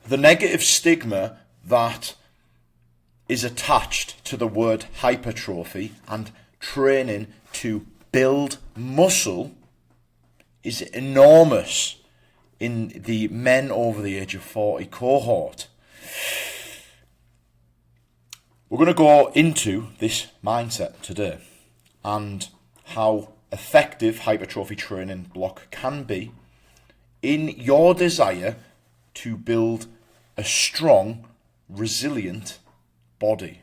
the negative stigma that is attached to the word hypertrophy and training to build muscle is enormous in the men over the age of 40 cohort. We're going to go into this mindset today and how effective hypertrophy training block can be in your desire to build a strong, resilient body.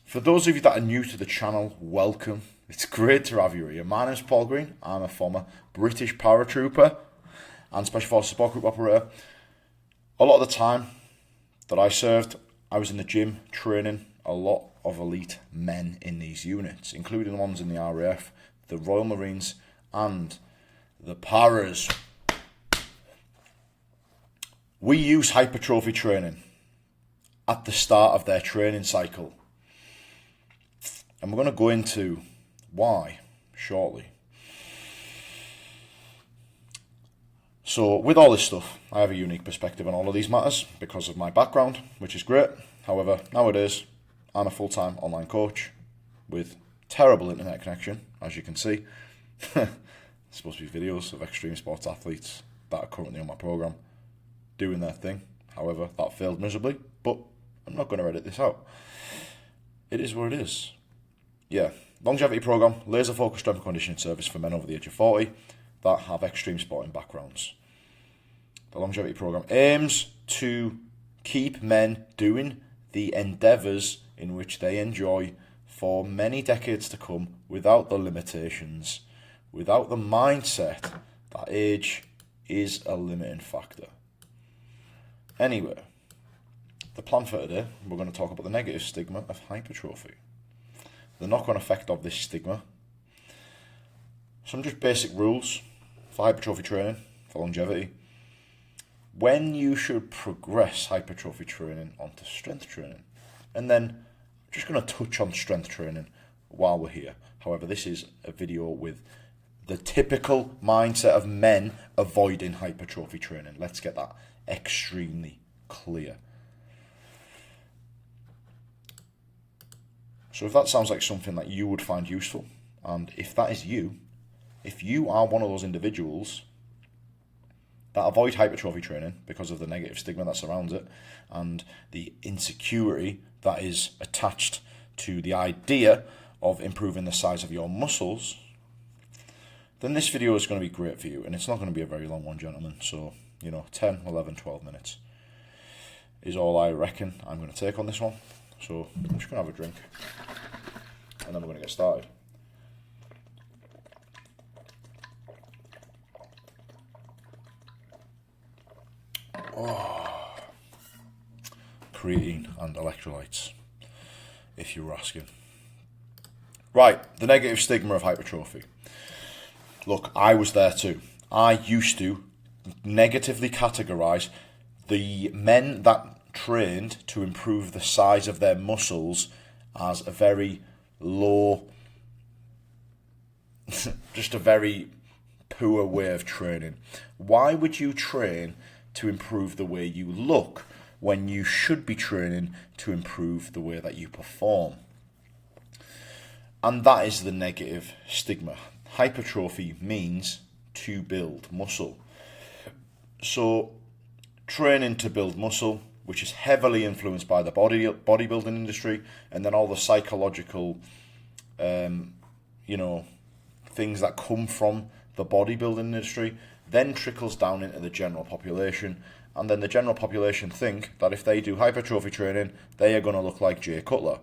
For those of you that are new to the channel, welcome. It's great to have you here. My name is Paul Green. I'm a former British paratrooper and Special Forces Support Group operator. A lot of the time that I served, I was in the gym training a lot of elite men in these units, including the ones in the RAF, the Royal Marines, and the Paras. We use hypertrophy training at the start of their training cycle. And we're going to go into why shortly. So with all this stuff, I have a unique perspective on all of these matters because of my background, which is great. However, nowadays, I'm a full-time online coach with terrible internet connection, as you can see. There's supposed to be videos of extreme sports athletes that are currently on my program doing their thing. However, that failed miserably, but I'm not going to edit this out. It is what it is. Yeah, longevity program, laser focused strength and conditioning service for men over the age of 40 that have extreme sporting backgrounds. The longevity program aims to keep men doing the endeavours in which they enjoy for many decades to come without the limitations, without the mindset that age is a limiting factor. Anyway, the plan for today, we're going to talk about the negative stigma of hypertrophy, the knock-on effect of this stigma, some just basic rules for hypertrophy training, for longevity, when you should progress hypertrophy training onto strength training, and then I'm just going to touch on strength training while we're here. However, this is a video with the typical mindset of men avoiding hypertrophy training. Let's get that extremely clear. So if that sounds like something that you would find useful, and if that is you, if you are one of those individuals that avoid hypertrophy training because of the negative stigma that surrounds it and the insecurity that is attached to the idea of improving the size of your muscles, then this video is going to be great for you. And it's not going to be a very long one, gentlemen. So, 10, 11, 12 minutes is all I reckon I'm going to take on this one. So I'm just going to have a drink and then we're going to get started. Oh, creatine and electrolytes, if you were asking. Right, the negative stigma of hypertrophy. Look, I was there too. I used to negatively categorise the men that trained to improve the size of their muscles as a very low, just a very poor way of training. Why would you train to improve the way you look when you should be training to improve the way that you perform? And that is the negative stigma. Hypertrophy means to build muscle. So training to build muscle, which is heavily influenced by the bodybuilding industry, and then all the psychological, things that come from the bodybuilding industry, then trickles down into the general population, and then the general population think that if they do hypertrophy training, they are going to look like Jay Cutler.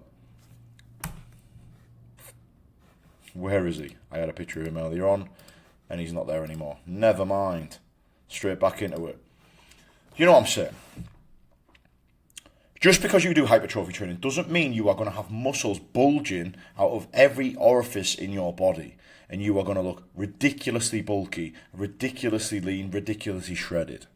Where is he? I had a picture of him earlier on, and he's not there anymore. Never mind. Straight back into it. You know what I'm saying? Just because you do hypertrophy training doesn't mean you are going to have muscles bulging out of every orifice in your body, and you are going to look ridiculously bulky, ridiculously lean, ridiculously shredded.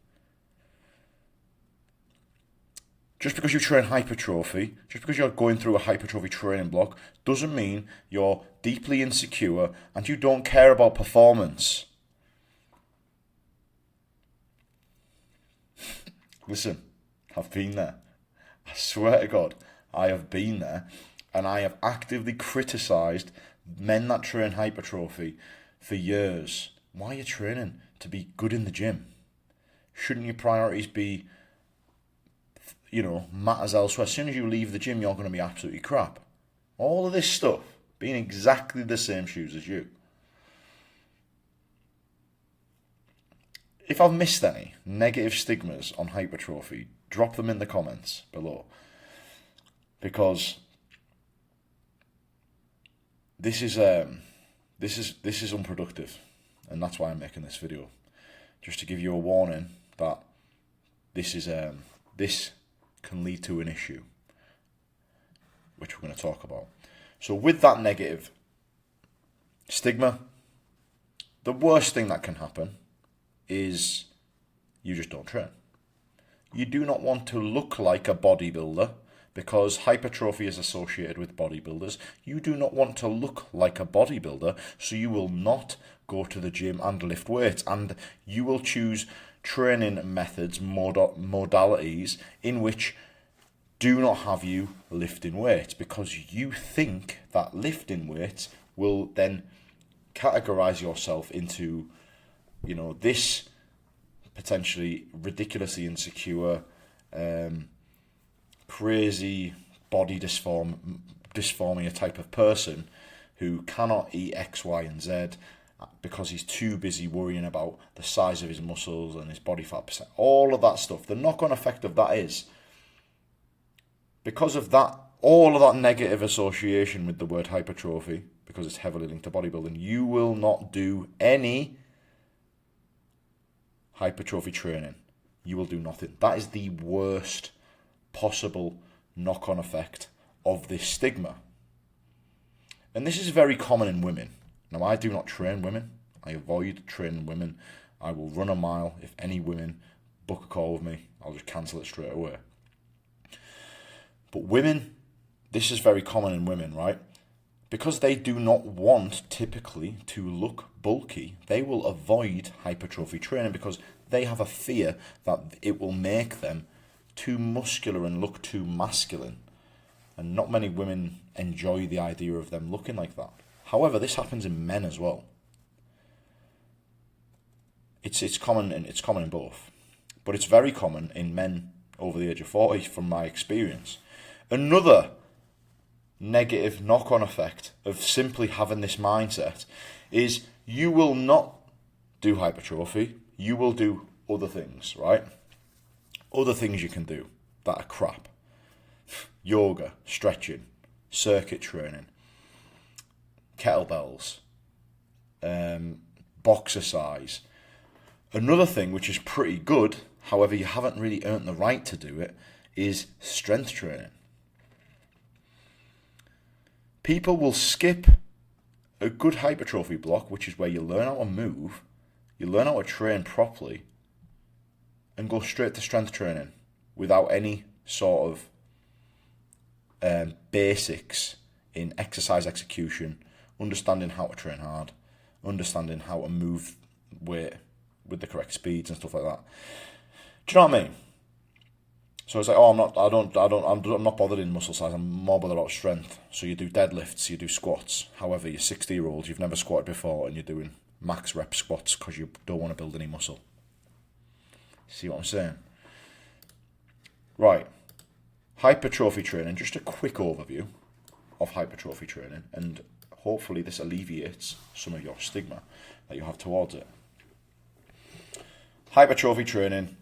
Just because you train hypertrophy, just because you're going through a hypertrophy training block, doesn't mean you're deeply insecure and you don't care about performance. Listen, I've been there. I swear to God, I have been there, and I have actively criticised men that train hypertrophy for years. Why are you training? To be good in the gym. Shouldn't your priorities be, matters elsewhere? As soon as you leave the gym, you're going to be absolutely crap. All of this stuff, being exactly the same shoes as you. If I've missed any negative stigmas on hypertrophy, drop them in the comments below. Because this is unproductive, and that's why I'm making this video. Just to give you a warning that this can lead to an issue, which we're going to talk about. So with that negative stigma, the worst thing that can happen is you just don't train. You do not want to look like a bodybuilder, because hypertrophy is associated with bodybuilders. You do not want to look like a bodybuilder, so you will not go to the gym and lift weights, and you will choose training methods, modalities in which do not have you lifting weights, because you think that lifting weights will then categorize yourself into, this potentially ridiculously insecure, crazy body dysphormia type of person who cannot eat X, Y, and Z because he's too busy worrying about the size of his muscles and his body fat percent. All of that stuff. The knock-on effect of that is, because of that, all of that negative association with the word hypertrophy, because it's heavily linked to bodybuilding, you will not do any hypertrophy training. You will do nothing. That is the worst possible knock-on effect of this stigma. And this is very common in women. Now, I do not train women. I avoid training women. I will run a mile. If any women book a call with me, I'll just cancel it straight away. But women, this is very common in women, right? Because they do not want typically to look bulky, they will avoid hypertrophy training because they have a fear that it will make them too muscular and look too masculine. And not many women enjoy the idea of them looking like that. However, this happens in men as well. It's common in both. But it's very common in men over the age of 40 from my experience. Another negative knock-on effect of simply having this mindset is you will not do hypertrophy, you will do other things, right? Other things you can do that are crap. Yoga, stretching, circuit training, kettlebells, boxercise. Another thing which is pretty good, however you haven't really earned the right to do it, is strength training. People will skip a good hypertrophy block, which is where you learn how to move, you learn how to train properly, and go straight to strength training without any sort of basics in exercise execution, understanding how to train hard, understanding how to move weight with the correct speeds and stuff like that. Do you know what I mean? So it's like, I'm not bothered in muscle size. I'm more bothered about strength. So you do deadlifts, you do squats. However, you're 60-year-olds, you've never squatted before, and you're doing max rep squats because you don't want to build any muscle. See what I'm saying? Right. Hypertrophy training, just a quick overview of hypertrophy training, and hopefully this alleviates some of your stigma that you have towards it. Hypertrophy training,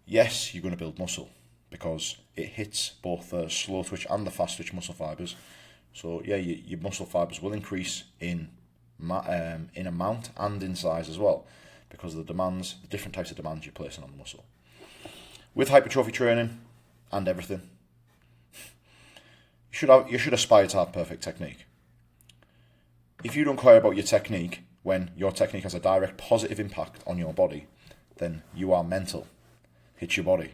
yes, you're going to build muscle because it hits both the slow twitch and the fast twitch muscle fibers. So yeah, your muscle fibers will increase in amount and in size as well, because of the demands, the different types of demands you're placing on the muscle. With hypertrophy training and everything, you should aspire to have perfect technique. If you don't care about your technique when your technique has a direct positive impact on your body, then you are mental. It's your body.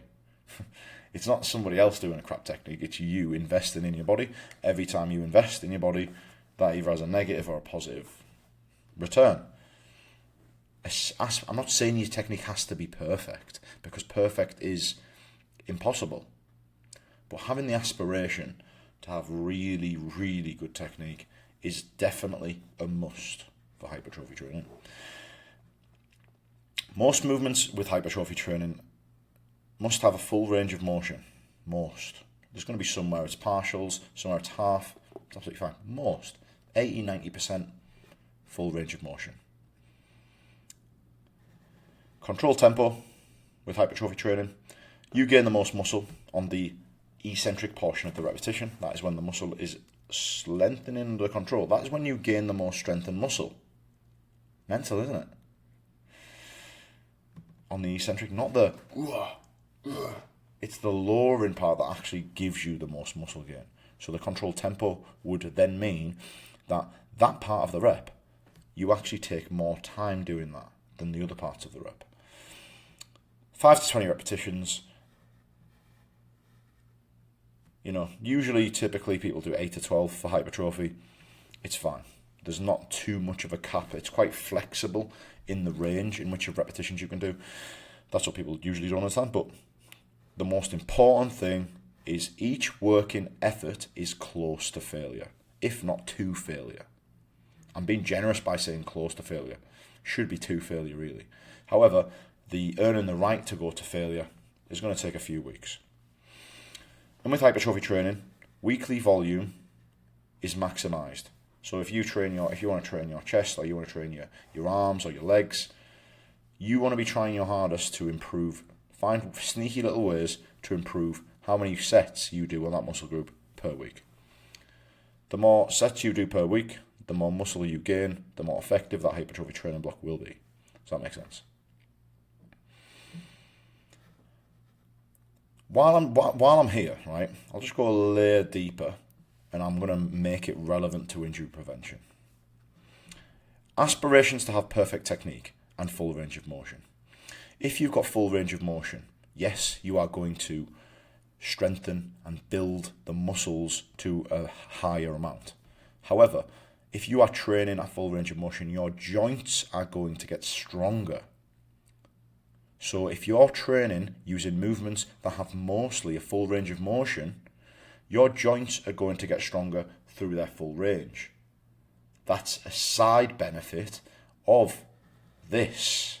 It's not somebody else doing a crap technique, it's you investing in your body. Every time you invest in your body, that either has a negative or a positive return. I'm not saying your technique has to be perfect, because perfect is impossible. But having the aspiration to have really, really good technique is definitely a must for hypertrophy training. Most movements with hypertrophy training must have a full range of motion. Most. There's going to be somewhere it's partials, somewhere it's half. It's absolutely fine. Most. 80-90% full range of motion. Control tempo with hypertrophy training. You gain the most muscle on the eccentric portion of the repetition. That is when the muscle is lengthening under control. That is when you gain the most strength and muscle. Mental, isn't it? On the eccentric, not the it's the lowering part that actually gives you the most muscle gain. So the control tempo would then mean that part of the rep, you actually take more time doing that than the other parts of the rep. 5 to 20 repetitions. Usually, typically people do 8 to 12 for hypertrophy. It's fine. There's not too much of a cap. It's quite flexible in the range in which of repetitions you can do. That's what people usually don't understand. But the most important thing is each working effort is close to failure, if not to failure. I'm being generous by saying close to failure. Should be to failure, really. However, the earning the right to go to failure is going to take a few weeks. And with hypertrophy training, weekly volume is maximised. So if you want to train your chest, or you want to train your arms or your legs, you want to be trying your hardest to improve. Find sneaky little ways to improve how many sets you do on that muscle group per week. The more sets you do per week, the more muscle you gain, the more effective that hypertrophy training block will be. Does that make sense? While I'm here, right, I'll just go a layer deeper and I'm going to make it relevant to injury prevention. Aspirations to have perfect technique and full range of motion. If you've got full range of motion, yes, you are going to strengthen and build the muscles to a higher amount. However, if you are training at full range of motion, your joints are going to get stronger. So if you're training using movements that have mostly a full range of motion, your joints are going to get stronger through their full range. That's a side benefit of this.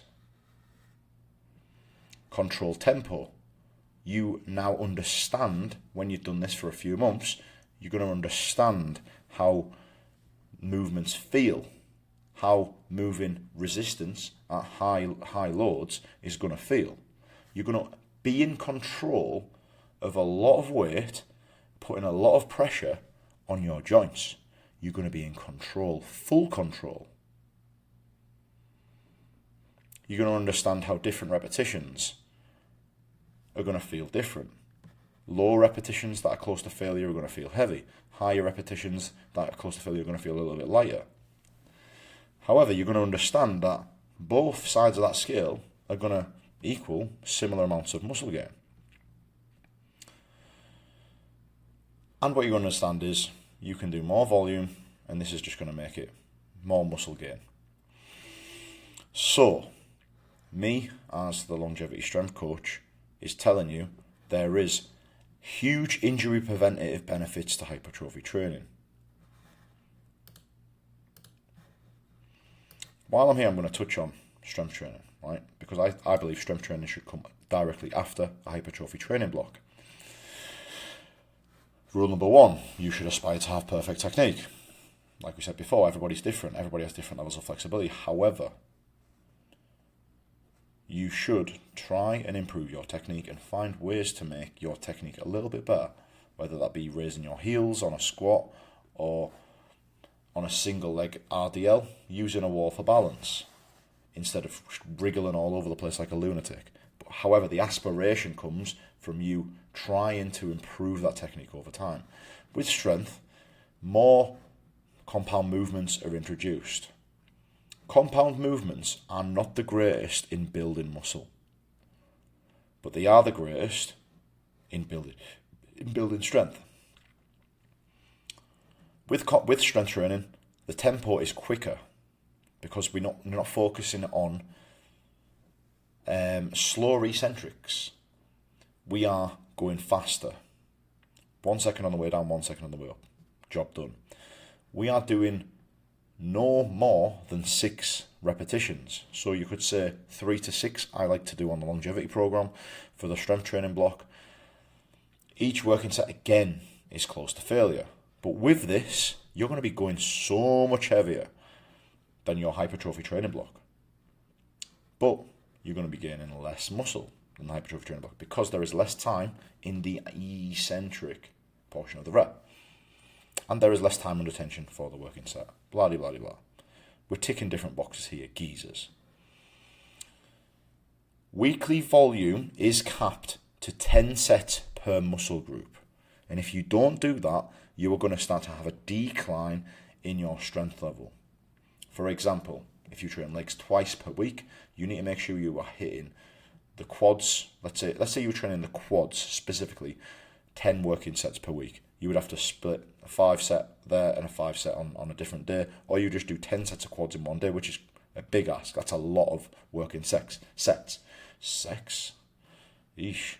Control tempo. You now understand, when you've done this for a few months, you're going to understand how movements feel, how moving resistance at high loads is going to feel. You're going to be in control of a lot of weight, putting a lot of pressure on your joints. You're going to be in control, full control. You're going to understand how different repetitions are going to feel different. Low repetitions that are close to failure are going to feel heavy. Higher repetitions that are close to failure are going to feel a little bit lighter. However, you're going to understand that both sides of that scale are going to equal similar amounts of muscle gain. And what you're going to understand is you can do more volume, and this is just going to make it more muscle gain. So, me as the longevity strength coach is telling you there is huge injury preventative benefits to hypertrophy training. While I'm here, I'm going to touch on strength training, right? Because I believe strength training should come directly after a hypertrophy training block. Rule number 1, you should aspire to have perfect technique. Like we said before, everybody's different. Everybody has different levels of flexibility. However, you should try and improve your technique and find ways to make your technique a little bit better, whether that be raising your heels on a squat or on a single leg RDL, using a wall for balance instead of wriggling all over the place like a lunatic. But however, the aspiration comes from you trying to improve that technique over time. With strength, more compound movements are introduced. Compound movements are not the greatest in building muscle, but they are the greatest in building strength. With strength training, the tempo is quicker because we're not focusing on slower eccentrics. we are going faster. 1 second on the way down, 1 second on the way up. Job done. We are doing no more than 6 repetitions. So you could say 3 to 6 I like to do on the longevity program for the strength training block. Each working set again is close to failure. But with this, you're going to be going so much heavier than your hypertrophy training block. But you're going to be gaining less muscle than the hypertrophy training block because there is less time in the eccentric portion of the rep. And there is less time under tension for the working set. Blah, blah, blah, blah. We're ticking different boxes here, geezers. Weekly volume is capped to 10 sets per muscle group. And if you don't do that, you are going to start to have a decline in your strength level. For example, if you train legs twice per week, you need to make sure you are hitting the quads. Let's say you were training the quads specifically, 10 working sets per week. You would have to split a 5 set there and a 5 set on a different day, or you just do 10 sets of quads in one day, which is a big ask. That's a lot of working sets. Eesh.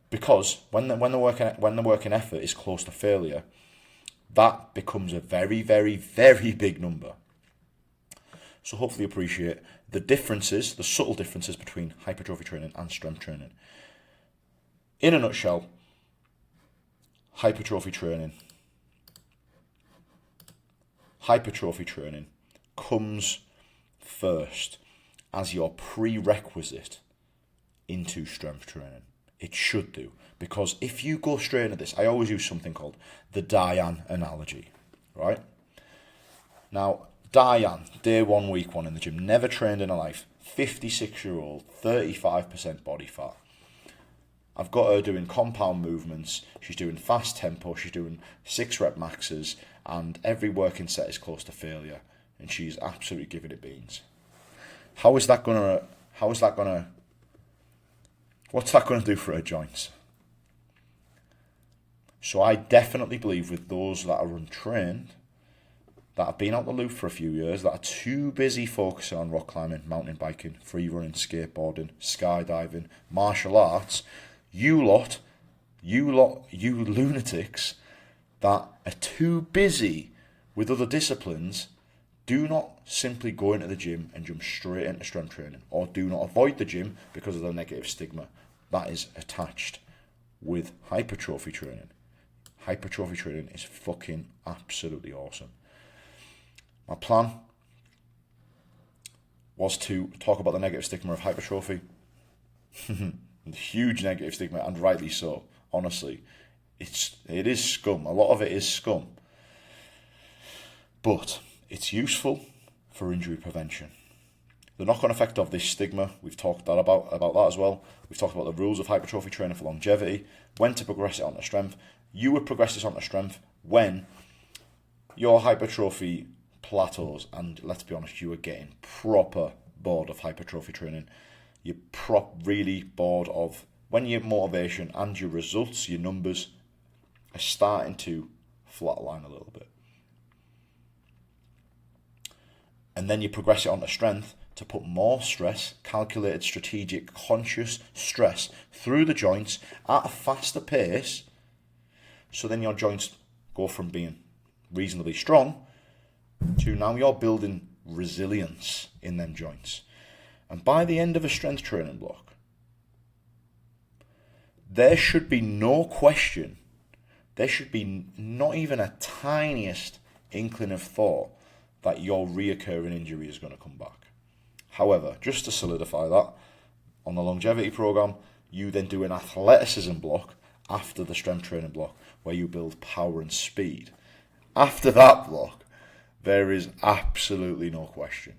Because when the working effort is close to failure, that becomes a very, very, very big number. So hopefully you appreciate the differences, the subtle differences between hypertrophy training and strength training. In a nutshell, hypertrophy training comes first as your prerequisite into strength training. It should do, because if you go straight into this, I always use something called the Diane analogy, right? Now, Diane, day 1, week 1 in the gym, never trained in her life, 56-year-old, 35% body fat. I've got her doing compound movements, she's doing fast tempo, she's doing 6 rep maxes, and every working set is close to failure, and she's absolutely giving it beans. What's that going to do for her joints? So I definitely believe with those that are untrained, that have been out the loop for a few years, that are too busy focusing on rock climbing, mountain biking, free running, skateboarding, skydiving, martial arts, you lunatics that are too busy with other disciplines, do not simply go into the gym and jump straight into strength training, or do not avoid the gym because of the negative stigma that is attached with hypertrophy training. Hypertrophy training is fucking absolutely awesome. My plan was to talk about the negative stigma of hypertrophy. Huge negative stigma, and rightly so. Honestly, it is scum. A lot of it is scum. But it's useful for injury prevention. The knock-on effect of this stigma, we've talked about that as well. We've talked about the rules of hypertrophy training for longevity, when to progress it onto strength. You would progress this onto strength when your hypertrophy plateaus, and let's be honest, you are getting proper bored of hypertrophy training. You're really bored of when your motivation and your results, your numbers, are starting to flatline a little bit. And then you progress it onto strength to put more stress, calculated, strategic, conscious stress through the joints at a faster pace. So then your joints go from being reasonably strong to now you're building resilience in them joints. And by the end of a strength training block, there should be no question, there should be not even a tiniest inkling of thought that your reoccurring injury is going to come back. However, just to solidify that, on the longevity program, you then do an athleticism block after the strength training block, where you build power and speed. After that block, there is absolutely no question.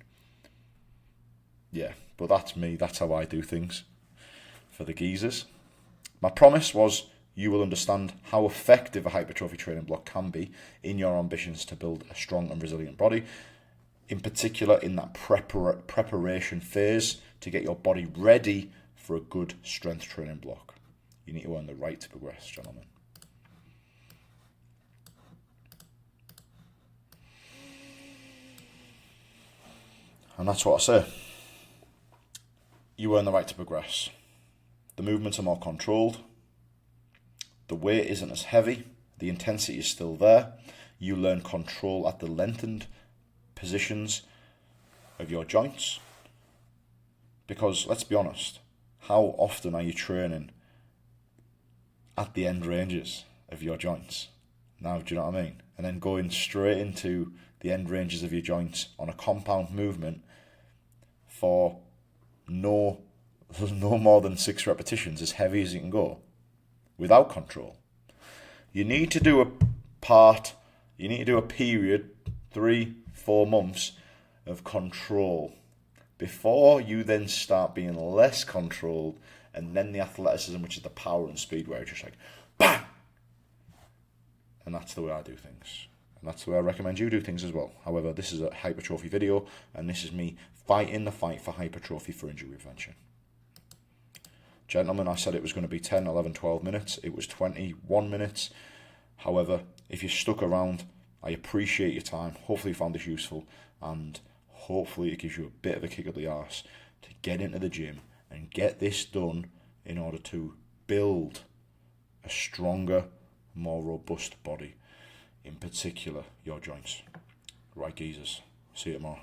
Yeah, but that's me. That's how I do things for the geezers. My promise was you will understand how effective a hypertrophy training block can be in your ambitions to build a strong and resilient body, in particular in that preparation phase to get your body ready for a good strength training block. You need to earn the right to progress, gentlemen. And that's what I say. You earn the right to progress. The movements are more controlled. The weight isn't as heavy. The intensity is still there. You learn control at the lengthened positions of your joints. Because, let's be honest, how often are you training at the end ranges of your joints? Now, do you know what I mean? And then going straight into the end ranges of your joints on a compound movement for no more than 6 repetitions, as heavy as you can go, without control. You need to do a period, 3-4 months of control before you then start being less controlled, and then the athleticism, which is the power and speed, where it's just like, bang! And that's the way I do things. And that's the way I recommend you do things as well. However, this is a hypertrophy video, and this is me fighting the fight for hypertrophy for injury prevention. Gentlemen, I said it was going to be 10, 11, 12 minutes. It was 21 minutes. However, if you stuck around, I appreciate your time. Hopefully you found this useful, and hopefully it gives you a bit of a kick up the arse to get into the gym and get this done in order to build a stronger, more robust body, in particular your joints. Right, geezers. See you tomorrow.